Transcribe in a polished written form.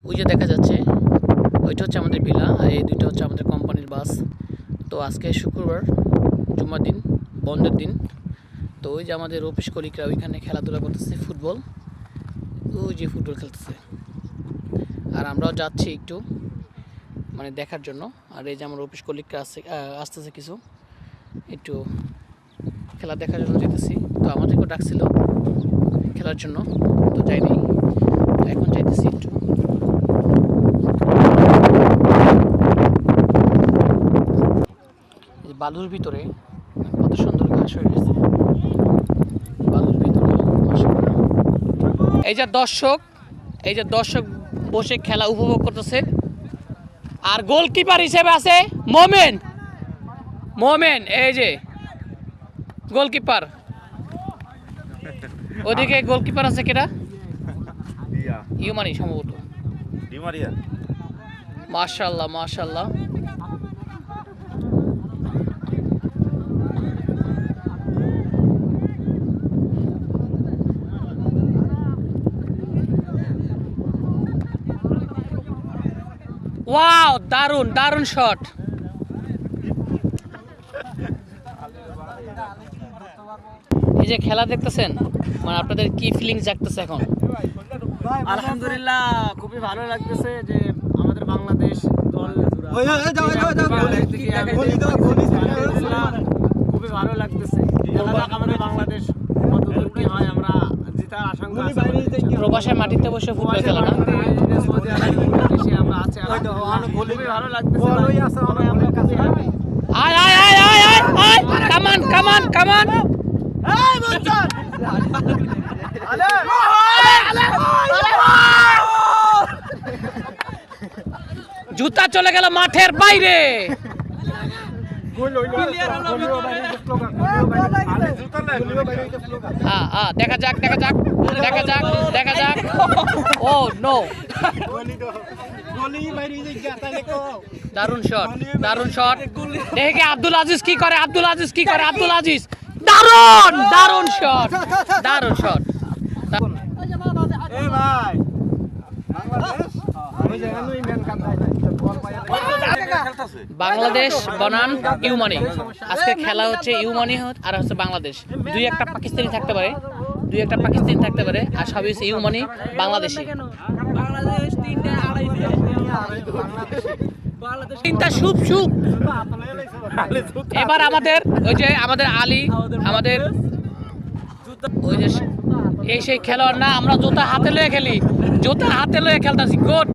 ওই যে দেখা যাচ্ছে ওইটা হচ্ছে আমাদের ভিলা, আর এই দুইটা হচ্ছে আমাদের কোম্পানির বাস। তো আজকে শুক্রবার, জুম্মার দিন, বন্ধের দিন। তো ওই যে আমাদের অফিস কলিগরা ওইখানে খেলাধুলা করতেছে, ফুটবল, ওই যে ফুটবল খেলতেছে, আর আমরাও যাচ্ছি একটু মানে দেখার জন্য। আর এই যে আমার অফিস কলিগরা আসতেছে কিছু একটু খেলা দেখার জন্য যেতেছি। তো আমাদেরকেও ডাকছিল খেলার জন্য, তো যাইনি, এখন যাইতেছি একটু। বালুর ভিতরে কত সুন্দর ঘাস হয়ে গেছে, বালুর ভিতরে। এই যে দর্শক বসে খেলা উপভোগ করতেছে। আর গোলকিপার হিসেবে আছে মোমেন, এই যে গোলকিপার। ওদিকে গোলকিপার আছে কেডা? ইউমানি সম্ভবত। মাশাআল্লাহ মাশাআল্লাহ। ওয়াও, দারুন দারুন শট। এই যে খেলা দেখতেছেন, মানে আপনাদের কি ফিলিংস জাগতেছে এখন? আলহামদুলিল্লাহ খুবই ভালো লাগতেছে যে আমাদের বাংলাদেশ দল খুবই ভালো লাগতেছে। আমাদের বাংলাদেশ কতদূর কি হয় আমরা জেতার আশঙ্কা আছে। প্রবাসের মাটিতে বসে ফুটবল খেলা না, সৌদি আরবে আমরা আছি, খুবই ভালো লাগতেছে। আয় আয় আয় আয় আয় আয়, কামান কামান কামান। জুতা চলে গেল মাঠের বাইরে। দেখা যাক দেখা যাক দেখা যাক দেখা যাক। ও নো, দারুন শট দারুন শট। দেখে আব্দুল আজিজ কি করে, আব্দুল আজিজ কি করে, আব্দুল আজিজ দারুন দারুন শট, দারুন শট। বাংলাদেশ বনাম ইউমানি, আজকে খেলা হচ্ছে ইউমানি আর হচ্ছে বাংলাদেশ। দুই একটা পাকিস্তানি থাকতে পারে, আর সবই হচ্ছে ইউমানি বাংলাদেশি। তিনটা সুপ সুপ। এবার আমাদের ওই যে আমাদের আলী, আমাদের ওই যে এই সেই খেলোয়াড় না, আমরা জুতা হাতে লয়ে খেলি, জুতা হাতে লয়ে খেলতেছি। গুড।